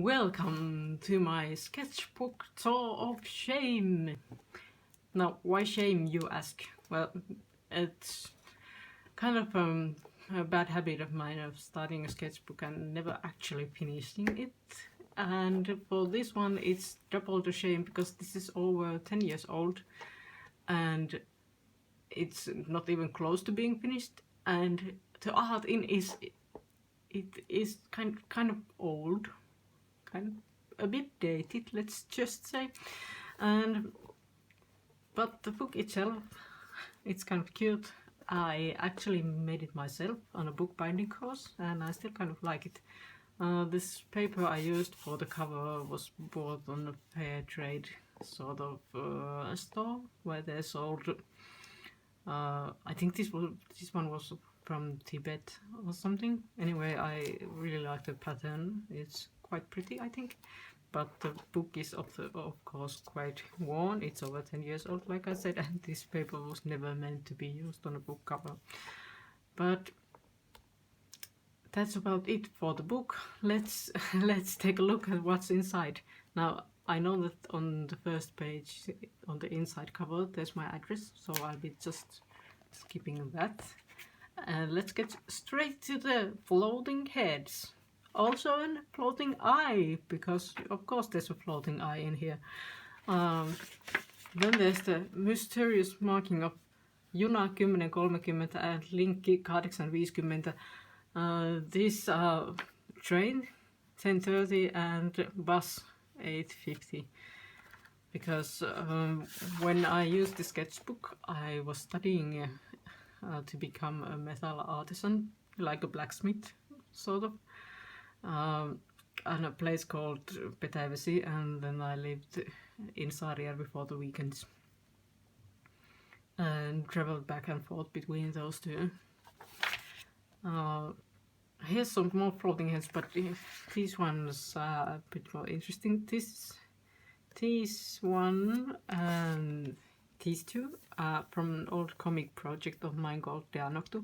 Welcome to my sketchbook tour of shame. Now, why shame, you ask? Well, it's kind of a bad habit of mine of starting a sketchbook and never actually finishing it. And for this one, it's double the shame because this is over 10 years old and it's not even close to being finished. And the art in it is kind of old. Kind of a bit dated, let's just say, but the book itself, it's kind of cute. I actually made it myself on a bookbinding course and I still kind of like it. This paper I used for the cover was bought on a fair trade sort of store where they sold I think this one was from Tibet or something. Anyway, I really like the pattern. It's quite pretty, I think, but the book is of course quite worn. It's over 10 years old, like I said, and this paper was never meant to be used on a book cover. But that's about it for the book. Let's take a look at what's inside. Now, I know that on the first page, on the inside cover, there's my address, so I'll be just skipping that. And let's get straight to the floating heads. Also a floating eye, because of course there's a floating eye in here. Then there's the mysterious marking of Juna 10.30 and Linkki 8.50. These are train 10.30 and bus 8.50. Because when I used the sketchbook, I was studying to become a metal artisan, like a blacksmith, sort of. On a place called Petäjävesi, and then I lived in Saarijärvi for the weekends and traveled back and forth between those two. Here's some more floating heads, but these ones are a bit more interesting. This one and these two are from an old comic project of mine called Deanoktu.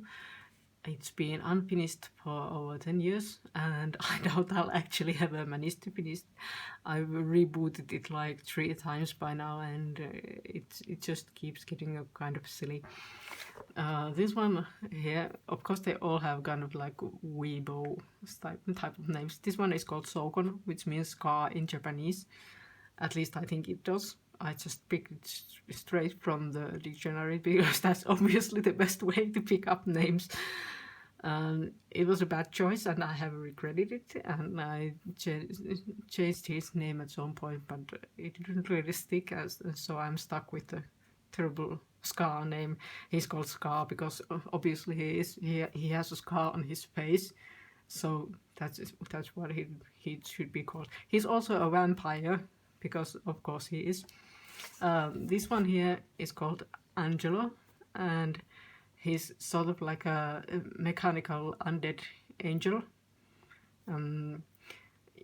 It's been unfinished for over 10 years and I doubt I'll actually ever manage to finish. I've rebooted it like 3 times by now and it just keeps getting kind of silly. This one here, of course they all have kind of like Weibo type of names. This one is called Sokon, which means scar in Japanese. At least I think it does. I just picked it straight from the dictionary because that's obviously the best way to pick up names. It was a bad choice and I have regretted it, and I changed his name at some point, but it didn't really stick, so I'm stuck with the terrible Scar name. He's called Scar because obviously he has a scar on his face, so that's what he should be called. He's also a vampire because of course he is. This one here is called Angelo, and he's sort of like a mechanical undead angel.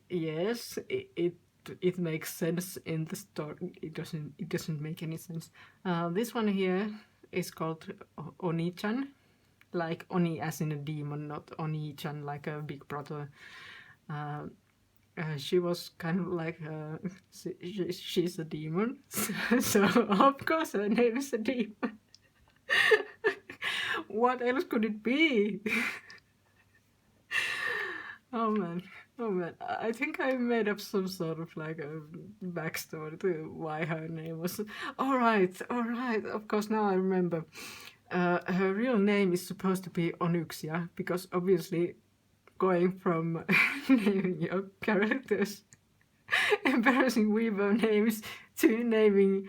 Yes, it makes sense in the story. It doesn't make any sense. This one here is called Oni-chan, like Oni as in a demon, not Oni-chan like a big brother. She was kind of like she's a demon, so of course her name is a demon. What else could it be? Oh man, I think I made up some sort of like a backstory to why her name was... Alright, of course now I remember. Her real name is supposed to be Onyxia, because obviously going from naming your characters embarrassing Weibo names to naming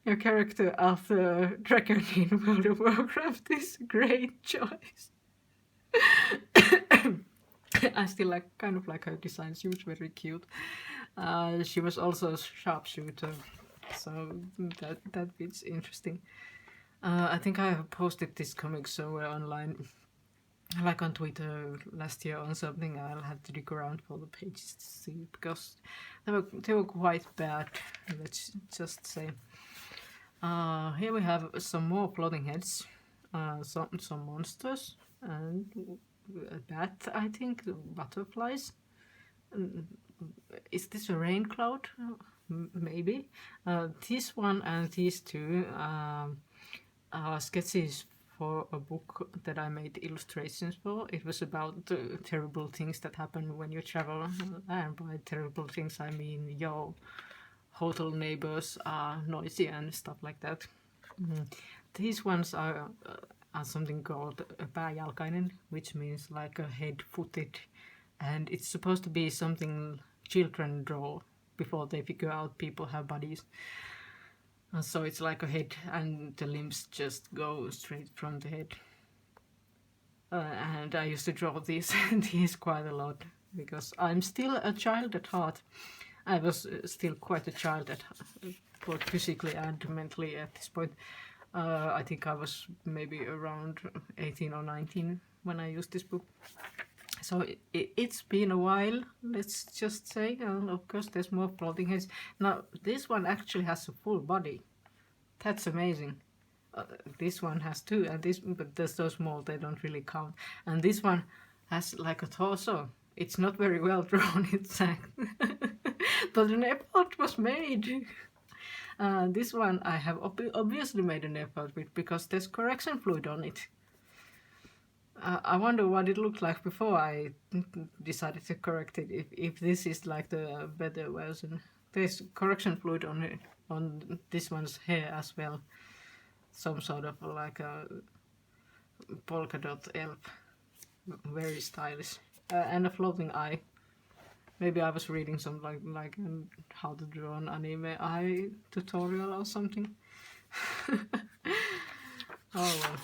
your character after a dragon in World of Warcraft is a great choice. I still kind of like her design. She was very cute. She was also a sharpshooter, so that bit's interesting. I think I have posted this comic somewhere online, like on Twitter last year or something. I'll have to dig around for the pages to see, because they were quite bad, let's just say. Here we have some more floating heads, some monsters, and a bat, I think, butterflies, is this a rain cloud? Maybe. This one and these two are sketches for a book that I made illustrations for. It was about terrible things that happen when you travel, and by terrible things I mean your hotel neighbors are noisy and stuff like that. These ones are something called a pääjalkainen, which means like a head-footed, and it's supposed to be something children draw before they figure out people have bodies. So it's like a head and the limbs just go straight from the head. And I used to draw these quite a lot because I'm still a child at heart. I was still quite a child at both physically and mentally at this point. I think I was maybe around 18 or 19 when I used this book. So it's been a while, let's just say. Of course, there's more floating heads. Now, this one actually has a full body. That's amazing. This one has two, and but they're so small they don't really count. And this one has like a torso. It's not very well drawn, it's but an effort was made. This one I have obviously made an effort with because there's correction fluid on it. I wonder what it looked like before I decided to correct it. If this is like the better version, there's correction fluid on this one's hair as well. Some sort of like a polka dot elf, very stylish, and a floating eye. Maybe I was reading some like how to draw an anime eye tutorial or something. Oh well.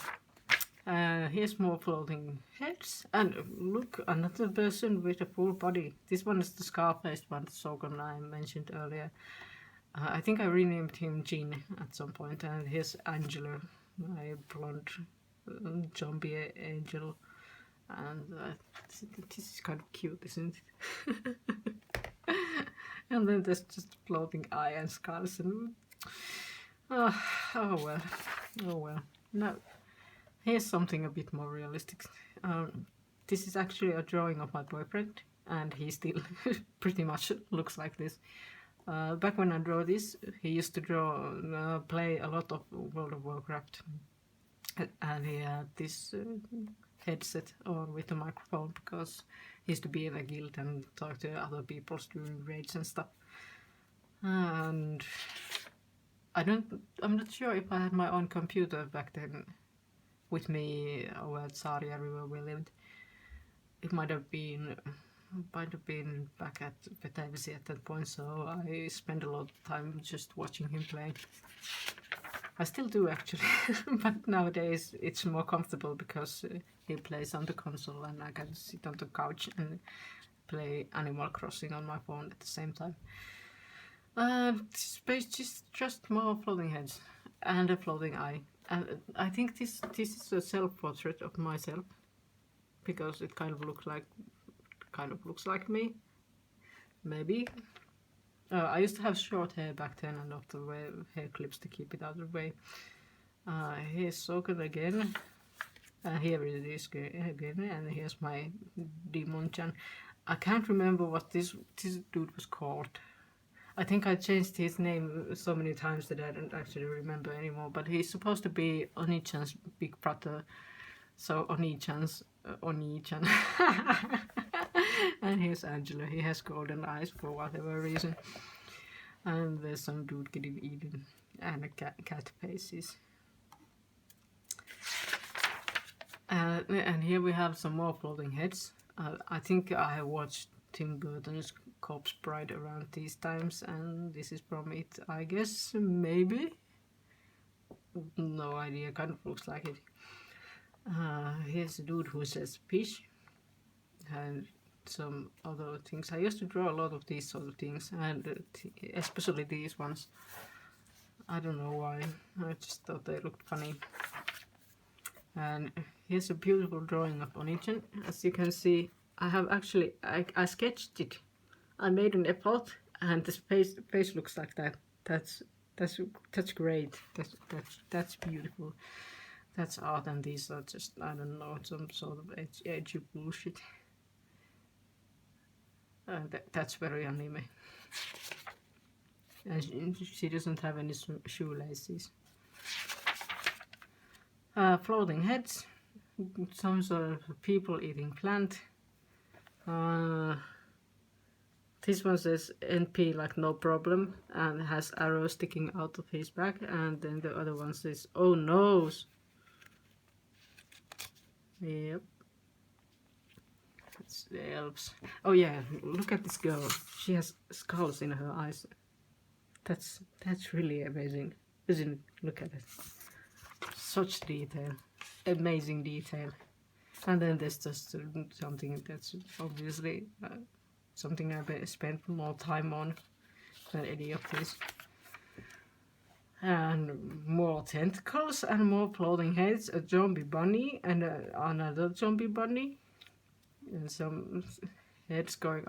Here's more floating heads, and look, another person with a full body. This one is the scar-faced one, the Shogun I mentioned earlier. I think I renamed him Jean at some point, and here's Angela, my blonde zombie angel, and this is kind of cute, isn't it? And then there's just floating eye and scars, and oh well. Now, here's something a bit more realistic. This is actually a drawing of my boyfriend, and he still pretty much looks like this. Back when I draw this, he used to play a lot of World of Warcraft, and he had this headset on with a microphone because he used to be in a guild and talk to other people during raids and stuff. And I'm not sure if I had my own computer back then with me over at Saria River we lived. It might have been back at Petavisi at that point, so I spent a lot of time just watching him play. I still do actually, but nowadays it's more comfortable because he plays on the console and I can sit on the couch and play Animal Crossing on my phone at the same time. This page is just more floating heads and a floating eye. And I think this is a self-portrait of myself because it kind of looks like me, maybe. I used to have short hair back then and often wear hair clips to keep it out of the way. Here's Soken again. Here it is again, and here's my Demon-chan. I can't remember what this dude was called. I think I changed his name so many times that I don't actually remember anymore, but he's supposed to be Oni-chan's big brother. So Oni-chan. And here's Angela. He has golden eyes for whatever reason. And there's some dude getting eaten and a cat faces. And here we have some more floating heads. I think I have watched Tim Burton's Corpse Bride around these times, and this is from it, I guess, maybe? No idea, kind of looks like it. Here's a dude who says fish, and some other things. I used to draw a lot of these sort of things, and especially these ones. I don't know why, I just thought they looked funny. And here's a beautiful drawing of Oni-chan. As you can see, I have actually, I sketched it. I made an effort, and the face looks like that. That's great. That's beautiful. That's art, and these are just, I don't know, some sort of edgy bullshit. That's very anime. And she doesn't have any shoelaces. Floating heads, some sort of people eating plant. This one says NP like no problem and has arrows sticking out of his back, and then the other one says oh no. Yep. That's the elves. Oh yeah, look at this girl. She has skulls in her eyes. That's really amazing, isn't it? Look at it. Such detail. Amazing detail. And then there's just something that's obviously something I spent more time on than any of this. And more tentacles and more floating heads, a zombie bunny and another zombie bunny. And some heads going,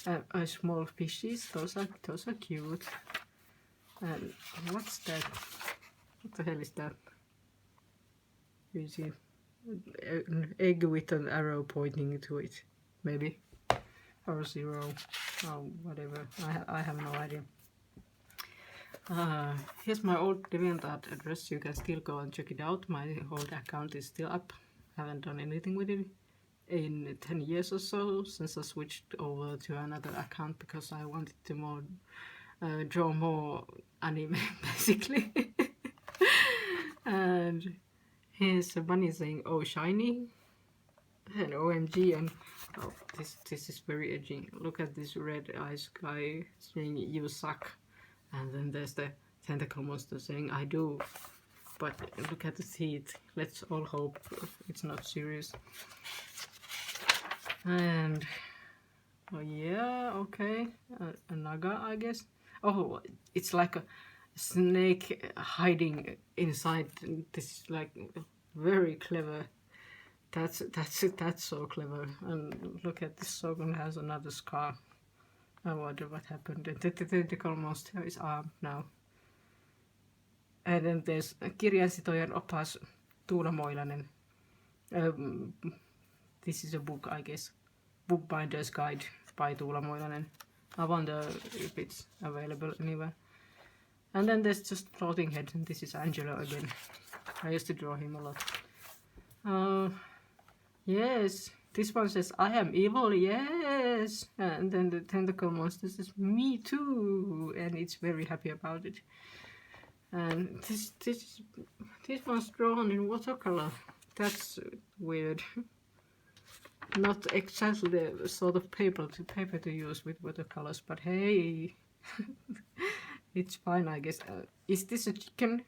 and small fishes, those are cute. And what's that? What the hell is that? You see an egg with an arrow pointing to it, maybe, or 0, or whatever. I have no idea. Here's my old DeviantArt address. You can still go and check it out. My old account is still up. Haven't done anything with it in 10 years or so since I switched over to another account because I wanted to draw more anime basically. And here's a bunny saying oh shiny and OMG, and oh, this is very edgy. Look at this red eyes guy saying you suck, and then there's the tentacle monster saying I do. But look at the teeth. Let's all hope it's not serious. And oh yeah, okay, a naga, I guess. Oh, it's like a snake hiding inside. This is like very clever. That's so clever. And look at this. Shogun has another scar. I wonder what happened. The tentacle monster is armed now. And then there's kirjansitojen opas Tuula Moilanen. This is a book, I guess. Bookbinder's Guide by Tuula Moilanen. I wonder if it's available anywhere. And then there's just floating heads, and this is Angelo again. I used to draw him a lot. Yes, this one says I am evil, yes. And then the tentacle monster says me too, and it's very happy about it. And this one's drawn in watercolor. That's weird. Not exactly the sort of paper to use with watercolors, but hey, it's fine, I guess. Is this a chicken?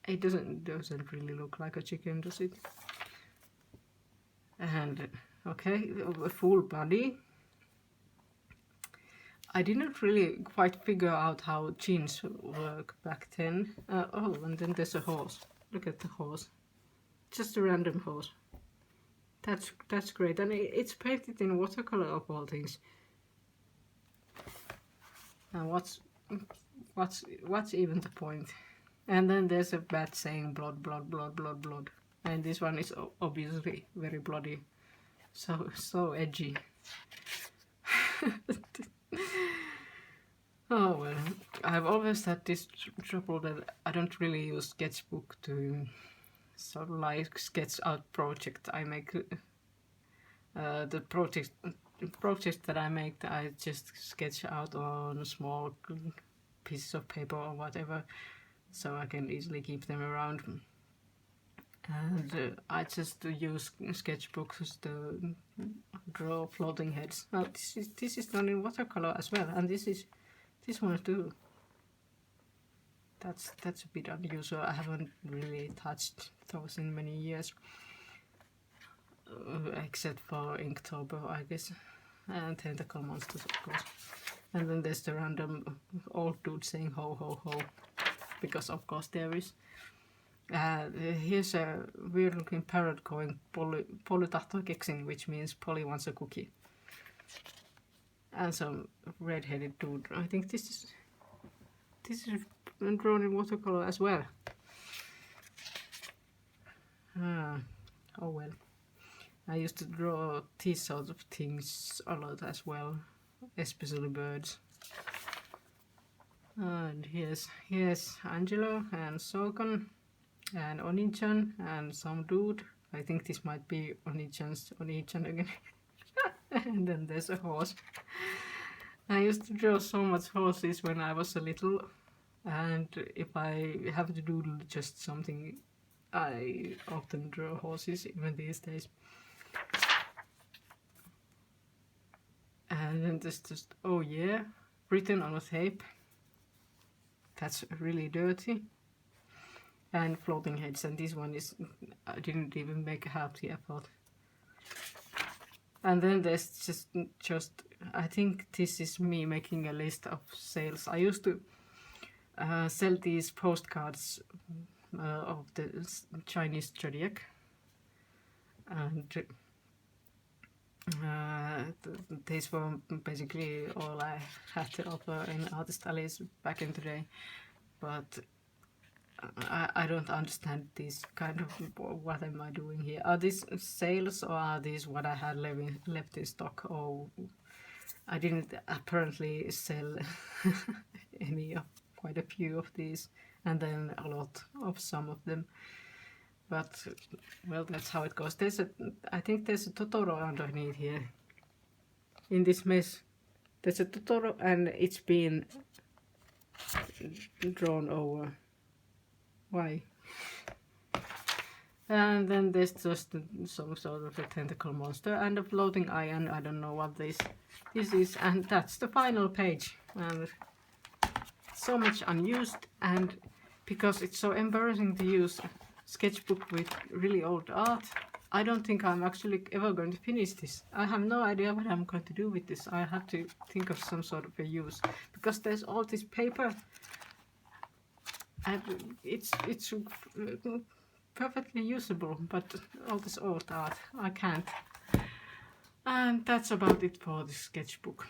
It doesn't really look like a chicken, does it? And okay, a full body. I didn't really quite figure out how jeans work back then. Oh, and then there's a horse. Look at the horse. Just a random horse. That's great, and it's painted in watercolor of all things. And what's even the point? And then there's a bat saying blood, blood, blood, blood, blood. And this one is obviously very bloody. So edgy. Oh well, I've always had this trouble that I don't really use Sketchbook to sort of like sketch out project. I make the project that I make, I just sketch out on small pieces of paper or whatever, so I can easily keep them around. And I just use sketchbooks to draw floating heads. Now this is done in watercolor as well, and this one too. That's a bit unusual. I haven't really touched those in many years, except for Inktober, I guess, and Tentacle Monsters, of course. And then there's the random old dude saying ho ho ho, because of course there is. Here's a weird looking parrot going Polly tahtoi keksin, which means Polly wants a cookie. And some red-headed dude. I think this is drawn in watercolor as well. Oh well. I used to draw these sorts of things a lot as well, especially birds. And here's Angelo and Sokan and Onichan and some dude. I think this might be Onichan again. And then there's a horse. I used to draw so much horses when I was a little, and if I have to do just something, I often draw horses even these days. And then there's just, oh yeah, written on a tape. That's really dirty. And floating heads, and this one is, I didn't even make half the effort. And then there's just I think this is me making a list of sales. I used to sell these postcards of the Chinese zodiac, and these were basically all I had to offer in artist alleys back in the day. But I don't understand this kind of, what am I doing here? Are these sales or are these what I had left in stock? Or I didn't apparently sell any of, quite a few of these, and then a lot of some of them. But well, that's how it goes. I think there's a Totoro underneath here. In this mess, there's a Totoro and it's been drawn over. Why? And then there's just some sort of a tentacle monster and a floating eye, and I don't know what this is, and that's the final page. And so much unused, and because it's so embarrassing to use Sketchbook with really old art, I don't think I'm actually ever going to finish this. I have no idea what I'm going to do with this. I have to think of some sort of a use, because there's all this paper and it's perfectly usable, but all this old art, I can't. And that's about it for the sketchbook.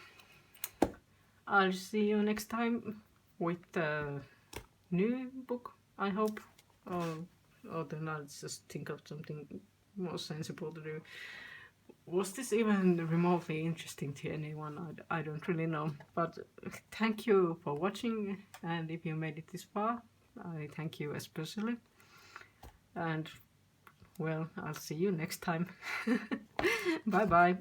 I'll see you next time with a new book, I hope. Or then I'll just think of something more sensible to do. Was this even remotely interesting to anyone? I don't really know. But thank you for watching, and if you made it this far, I thank you especially. And well, I'll see you next time. Bye bye.